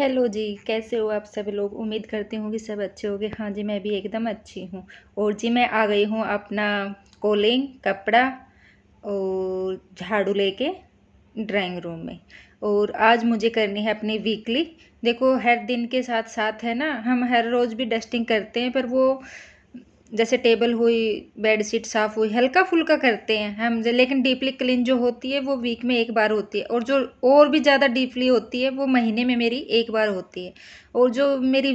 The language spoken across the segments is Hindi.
हेलो जी, कैसे हो आप सभी लोग। उम्मीद करती हूँ कि सब अच्छे होंगे। हाँ जी, मैं भी एकदम अच्छी हूँ। और जी मैं आ गई हूँ अपना कॉलिंग कपड़ा और झाड़ू लेके ड्राइंग रूम में। और आज मुझे करनी है अपनी वीकली। देखो, हर दिन के साथ साथ है ना, हम हर रोज़ भी डस्टिंग करते हैं, पर वो जैसे टेबल हुई, बेडशीट साफ़ हुई, हल्का फुल्का करते हैं हम, लेकिन डीपली क्लीन जो होती है वो वीक में एक बार होती है। और जो और भी ज़्यादा डीपली होती है वो महीने में मेरी एक बार होती है। और जो मेरी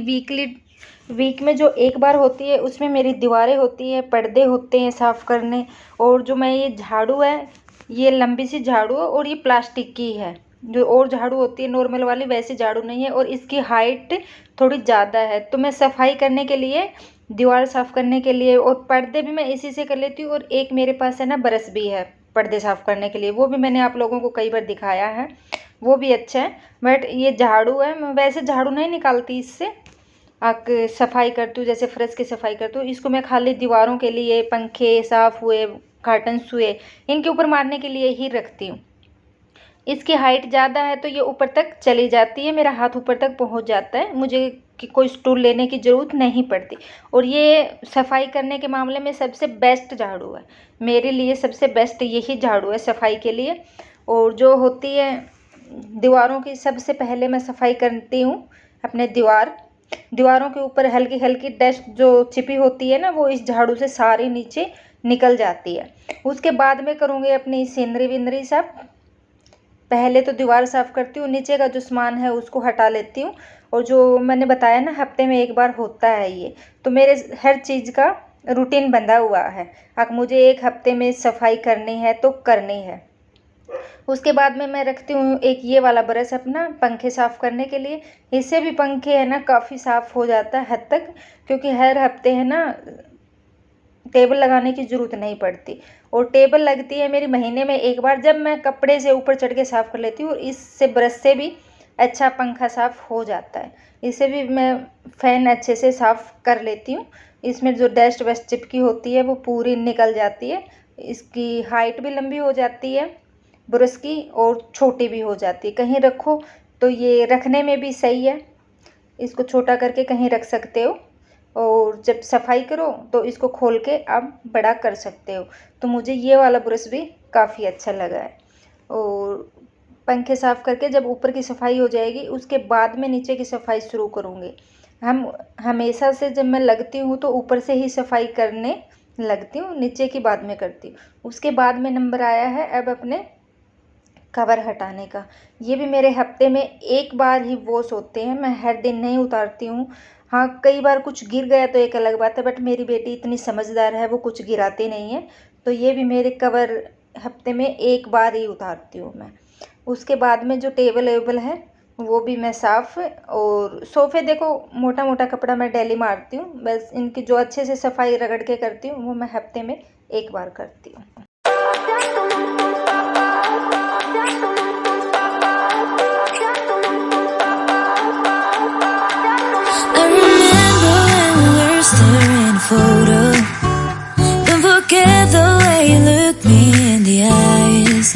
वीक में जो एक बार होती है उसमें मेरी दीवारें होती हैं, पर्दे होते हैं साफ़ करने। और जो मैं ये झाड़ू है, ये लंबी सी झाड़ू है और ये प्लास्टिक की है। जो और झाड़ू होती है नॉर्मल वाली, वैसी झाड़ू नहीं है और इसकी हाइट थोड़ी ज़्यादा है। तो मैं सफाई करने के लिए, दीवार साफ़ करने के लिए, और पर्दे भी मैं इसी से कर लेती हूँ। और एक मेरे पास है ना ब्रश भी है पर्दे साफ़ करने के लिए, वो भी मैंने आप लोगों को कई बार दिखाया है, वो भी अच्छा है। बट ये झाड़ू है, मैं वैसे झाड़ू नहीं निकालती इससे, सफाई करती हूँ जैसे फ्रेश की सफाई करती हूँ। इसको मैं खाली दीवारों के लिए, पंखे साफ़ हुए, कर्टन्स हुए, इनके ऊपर मारने के लिए ही रखती हूँ। इसकी हाइट ज़्यादा है तो ये ऊपर तक चली जाती है, मेरा हाथ ऊपर तक पहुंच जाता है, मुझे कि कोई स्टूल लेने की ज़रूरत नहीं पड़ती। और ये सफाई करने के मामले में सबसे बेस्ट झाड़ू है, मेरे लिए सबसे बेस्ट यही झाड़ू है सफाई के लिए। और जो होती है दीवारों की, सबसे पहले मैं सफाई करती हूँ अपने दीवारों के ऊपर हल्की हल्की डस्ट जो चिपी होती है ना, वो इस झाड़ू से सारी नीचे निकल जाती है। उसके बाद में करूँगी अपनी सीनरी विनरी सब। पहले तो दीवार साफ़ करती हूँ, नीचे का जो सामान है उसको हटा लेती हूँ। और जो मैंने बताया ना हफ्ते में एक बार होता है ये, तो मेरे हर चीज़ का रूटीन बंधा हुआ है। अब मुझे एक हफ्ते में सफाई करनी है तो करनी है। उसके बाद में मैं रखती हूँ एक ये वाला ब्रश अपना पंखे साफ़ करने के लिए। इससे भी पंखे है ना काफ़ी साफ़ हो जाता है हद तक, क्योंकि हर हफ्ते है ना टेबल लगाने की ज़रूरत नहीं पड़ती। और टेबल लगती है मेरी महीने में एक बार, जब मैं कपड़े से ऊपर चढ़ के साफ़ कर लेती हूँ। और इससे ब्रश से भी अच्छा पंखा साफ़ हो जाता है। इससे भी मैं फ़ैन अच्छे से साफ़ कर लेती हूँ। इसमें जो डस्ट वस्ट चिपकी होती है वो पूरी निकल जाती है। इसकी हाइट भी लंबी हो जाती है ब्रश की, और छोटी भी हो जाती है। कहीं रखो तो ये रखने में भी सही है, इसको छोटा करके कहीं रख सकते हो। और जब सफाई करो तो इसको खोल के आप बड़ा कर सकते हो। तो मुझे ये वाला ब्रश भी काफ़ी अच्छा लगा है। और पंखे साफ़ करके जब ऊपर की सफाई हो जाएगी, उसके बाद में नीचे की सफाई शुरू करूँगी। हम हमेशा से जब मैं लगती हूँ तो ऊपर से ही सफाई करने लगती हूँ, नीचे की बाद में करती हूँ। उसके बाद में नंबर आया है अब अपने कवर हटाने का। ये भी मेरे हफ्ते में एक बार ही वॉश होते हैं, मैं हर दिन नहीं उतारती हूँ। हाँ, कई बार कुछ गिर गया तो एक अलग बात है, बट मेरी बेटी इतनी समझदार है, वो कुछ गिराती नहीं है। तो ये भी मेरे कवर हफ्ते में एक बार ही उतारती हूँ मैं। उसके बाद में जो टेबल वेबल है वो भी मैं साफ़। और सोफ़े देखो, मोटा मोटा कपड़ा मैं डेली मारती हूँ, बस इनकी जो अच्छे से सफाई रगड़ के करती हूँ वो मैं हफ्ते में एक बार करती हूँ। I remember when we were staring at a photo. Don't forget the way you look me in the eyes.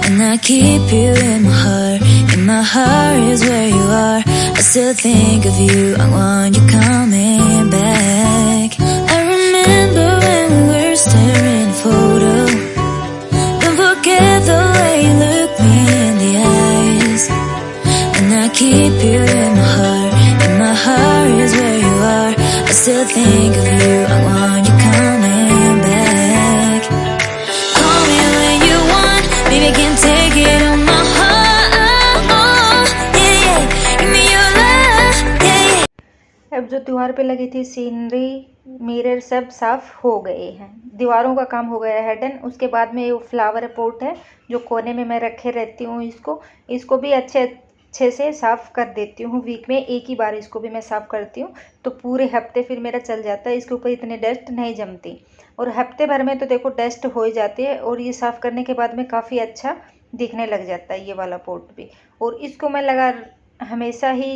And I keep you in my heart. In my heart is where you are. I still think of you. I want you coming back. I remember when we were staring at a photo. Don't forget the way you look me in the eyes. And I keep you in my heart. My heart is where you are. I still think of you. I want you coming back. Call me when you want. Baby, I can't take it on my heart. Yeah, yeah. Give me your love. Yeah, yeah. अब जो दीवार पे लगी थी सीनरी मिरर सब साफ़ हो गए हैं, दीवारों का काम हो गया है डन। उसके बाद में ये फ्लावर पॉट है जो कोने में मैं रखे रहती हूँ, इसको भी अच्छे से साफ़ कर देती हूँ। वीक में एक ही बार इसको भी मैं साफ़ करती हूँ, तो पूरे हफ्ते फिर मेरा चल जाता है। इसके ऊपर इतनी डस्ट नहीं जमती, और हफ्ते भर में तो देखो डस्ट हो ही जाती है। और ये साफ़ करने के बाद में काफ़ी अच्छा दिखने लग जाता है ये वाला पॉट भी। और इसको मैं हमेशा ही,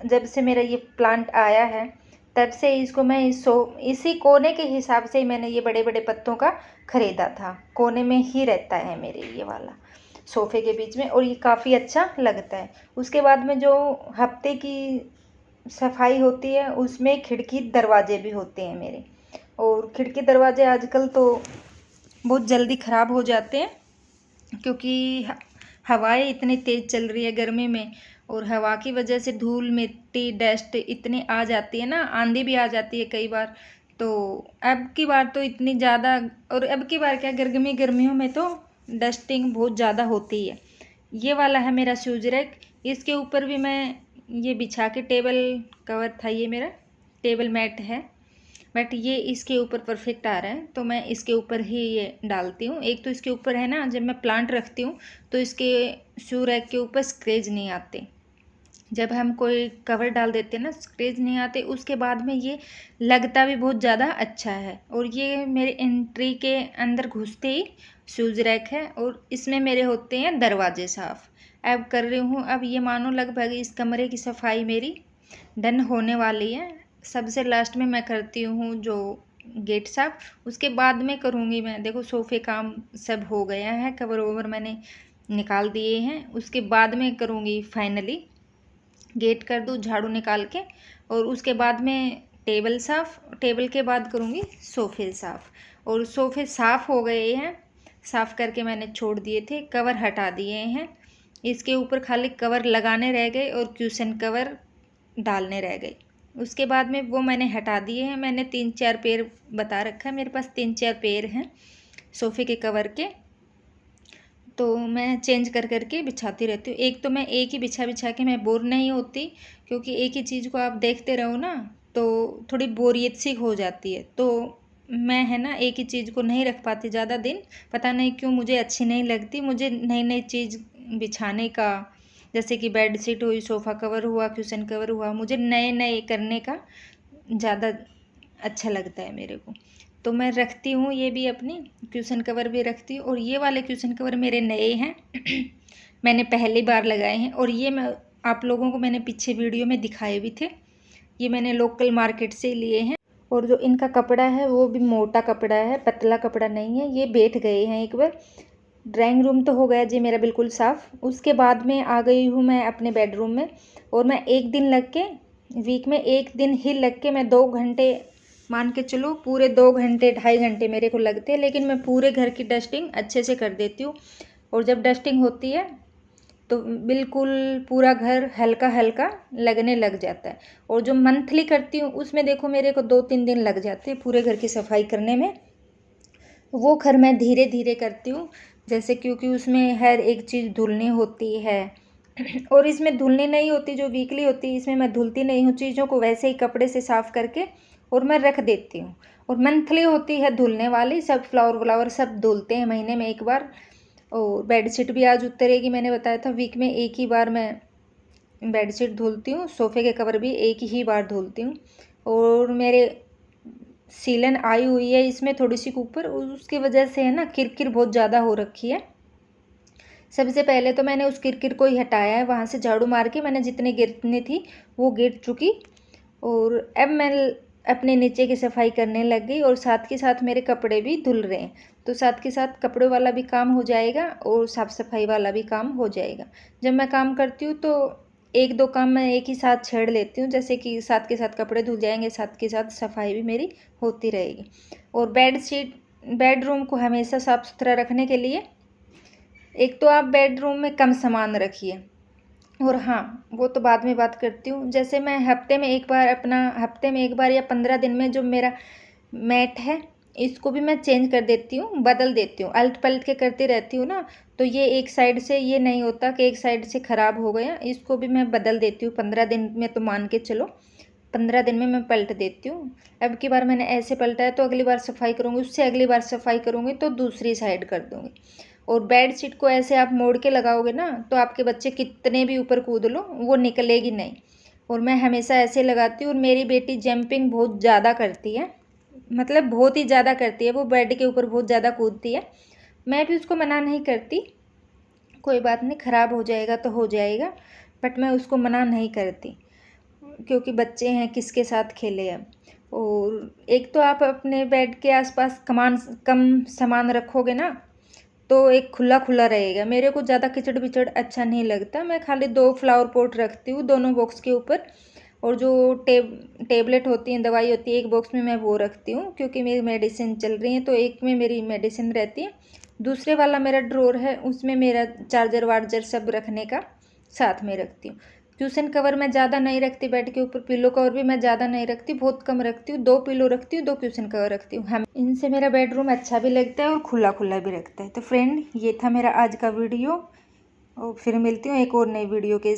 जब से मेरा ये प्लांट आया है तब से इसको मैं इसी कोने के हिसाब से ही मैंने ये बड़े बड़े पत्तों का ख़रीदा था। कोने में ही रहता है मेरे ये वाला। सोफ़े के बीच में, और ये काफ़ी अच्छा लगता है। उसके बाद में जो हफ्ते की सफाई होती है उसमें खिड़की दरवाजे भी होते हैं मेरे, और खिड़की दरवाजे आजकल तो बहुत जल्दी ख़राब हो जाते हैं क्योंकि हवाएं इतनी तेज़ चल रही है गर्मी में, और हवा की वजह से धूल मिट्टी डस्ट इतनी आ जाती है ना, आंधी भी आ जाती है कई बार। तो अब की बार तो इतनी ज़्यादा, और अब की बार क्या, गर्मियों में तो डस्टिंग बहुत ज़्यादा होती है। ये वाला है मेरा शूज रैक, इसके ऊपर भी मैं ये बिछा के, टेबल कवर था ये मेरा, टेबल मैट है, बट ये इसके ऊपर परफेक्ट आ रहा है तो मैं इसके ऊपर ही ये डालती हूँ। एक तो इसके ऊपर है ना, जब मैं प्लांट रखती हूँ तो इसके शू रैक के ऊपर स्क्रैच नहीं आते, जब हम कोई कवर डाल देते हैं ना स्क्रैच नहीं आते। उसके बाद में ये लगता भी बहुत ज़्यादा अच्छा है, और ये मेरे एंट्री के अंदर घुसते ही शूज़ रैक है, और इसमें मेरे होते हैं दरवाजे साफ़। अब कर रही हूँ, अब ये मानो लगभग इस कमरे की सफाई मेरी डन होने वाली है। सबसे लास्ट में मैं करती हूँ जो गेट साफ, उसके बाद में करूँगी मैं। देखो सोफ़े काम सब हो गया है, कवर ओवर मैंने निकाल दिए हैं, उसके बाद में करूँगी फाइनली गेट कर दूँ झाड़ू निकाल के, और उसके बाद में टेबल साफ़, टेबल के बाद करूँगी सोफ़े साफ़। और सोफ़े साफ़ हो गए हैं, साफ़ करके मैंने छोड़ दिए थे, कवर हटा दिए हैं। इसके ऊपर खाली कवर लगाने रह गए और क्यूशन कवर डालने रह गए। उसके बाद में वो मैंने हटा दिए हैं। मैंने 3-4 पेयर बता रखा है, मेरे पास 3-4 पेयर हैं सोफ़े के कवर के, तो मैं चेंज कर करके बिछाती रहती हूँ। एक तो मैं एक ही बिछा बिछा के मैं बोर नहीं होती, क्योंकि एक ही चीज़ को आप देखते रहो ना तो थोड़ी बोरियत सी हो जाती है। तो मैं है ना एक ही चीज़ को नहीं रख पाती ज़्यादा दिन, पता नहीं क्यों मुझे अच्छी नहीं लगती। मुझे नई नई चीज़ बिछाने का, जैसे कि बेड शीट हुई, सोफ़ा कवर हुआ, क्यूशन कवर हुआ, मुझे नए नए करने का ज़्यादा अच्छा लगता है मेरे को। तो मैं रखती हूँ ये भी, अपनी क्यूशन कवर भी रखती हूँ, और ये वाले क्यूशन कवर मेरे नए हैं मैंने पहली बार लगाए हैं, और ये मैं आप लोगों को मैंने पीछे वीडियो में दिखाए भी थे। ये मैंने लोकल मार्केट से लिए हैं, और जो इनका कपड़ा है वो भी मोटा कपड़ा है, पतला कपड़ा नहीं है। ये बैठ गए हैं एक बार। ड्राइंग रूम तो हो गया जी मेरा बिल्कुल साफ़। उसके बाद में आ गई हूँ मैं अपने बेडरूम में, और मैं एक दिन लग के, वीक में एक दिन ही लग के, मैं 2 घंटे मान के चलो, पूरे 2 घंटे 2.5 घंटे मेरे को लगते हैं, लेकिन मैं पूरे घर की डस्टिंग अच्छे से कर देती हूँ। और जब डस्टिंग होती है तो बिल्कुल पूरा घर हल्का हल्का लगने लग जाता है। और जो मंथली करती हूँ उसमें देखो मेरे को 2-3 दिन लग जाते हैं पूरे घर की सफाई करने में। वो घर मैं धीरे धीरे करती हूँ, जैसे क्योंकि उसमें हर एक चीज़ धुलनी होती है और इसमें धुलनी नहीं होती, जो वीकली होती है इसमें मैं धुलती नहीं हूँ चीज़ों को, वैसे ही कपड़े से साफ़ करके और मैं रख देती हूँ। और मंथली होती है धुलने वाली, सब फ्लावर व्लावर सब धुलते हैं महीने में एक बार। और बेडशीट भी आज उतरेगी, मैंने बताया था वीक में एक ही बार मैं बेडशीट धुलती हूँ, सोफ़े के कवर भी एक ही बार धुलती हूँ। और मेरे सीलन आई हुई है इसमें थोड़ी सी ऊपर, उसकी वजह से है ना किरकिर बहुत ज़्यादा हो रखी है। सबसे पहले तो मैंने उस किरकिर को ही हटाया है, वहाँ से झाड़ू मार के मैंने जितनी गिरनी थी वो गिर चुकी। और अब मैं अपने नीचे की सफाई करने लग गई, और साथ के साथ मेरे कपड़े भी धुल रहे हैं, तो साथ के साथ कपड़े वाला भी काम हो जाएगा और साफ़ सफाई वाला भी काम हो जाएगा। जब मैं काम करती हूँ तो 1-2 काम मैं एक ही साथ छेड़ लेती हूँ, जैसे कि साथ के साथ कपड़े धुल जाएंगे, साथ के साथ सफाई भी मेरी होती रहेगी। और बेडरूम को हमेशा साफ़ सुथरा रखने के लिए एक तो आप बेडरूम में कम सामान रखिए, और हाँ वो तो बाद में बात करती हूँ। जैसे मैं हफ्ते में एक बार या 15 दिन में जो मेरा मैट है इसको भी मैं चेंज कर देती हूँ, बदल देती हूँ, अलट पलट के करती रहती हूँ ना, तो ये एक साइड से ये नहीं होता कि एक साइड से ख़राब हो गया, इसको भी मैं बदल देती हूँ 15 दिन में, तो मान के चलो 15 दिन में मैं पलट देती हूँ। अब की बार मैंने ऐसे पलटा है तो अगली बार सफाई करूँगी, उससे अगली बार सफाई करूँगी तो दूसरी साइड कर दूँगी। और बेड शीट को ऐसे आप मोड़ के लगाओगे ना तो आपके बच्चे कितने भी ऊपर कूद लो वो निकलेगी नहीं। और मैं हमेशा ऐसे लगाती हूँ। और मेरी बेटी जंपिंग बहुत ज़्यादा करती है, मतलब बहुत ही ज़्यादा करती है, वो बेड के ऊपर बहुत ज़्यादा कूदती है। मैं भी उसको मना नहीं करती, कोई बात नहीं ख़राब हो जाएगा तो हो जाएगा, बट मैं उसको मना नहीं करती क्योंकि बच्चे हैं, किसके साथ खेले अब। और एक तो आप अपने बेड के आसपास कम सामान रखोगे ना तो एक खुला खुला रहेगा। मेरे को ज़्यादा खिचड़ बिचड़ अच्छा नहीं लगता। मैं खाली 2 फ्लावर पॉट रखती हूँ दोनों बॉक्स के ऊपर, और जो टेबलेट होती हैं, दवाई होती है, एक बॉक्स में मैं वो रखती हूँ क्योंकि मेरी मेडिसिन चल रही है, तो एक में मेरी मेडिसिन रहती है। दूसरे वाला मेरा ड्रॉर है, उसमें मेरा चार्जर वार्जर सब रखने का साथ में रखती हूँ। क्यूशन कवर मैं ज़्यादा नहीं रखती बेड के ऊपर, पिलो कवर भी मैं ज़्यादा नहीं रखती, बहुत कम रखती हूँ। 2 पिलो रखती हूँ, 2 क्यूशन कवर रखती हूँ। हम इनसे मेरा बेडरूम अच्छा भी लगता है और खुला खुला भी रखता है। तो फ्रेंड, ये था मेरा आज का वीडियो, और फिर मिलती हूँ एक और नई वीडियो के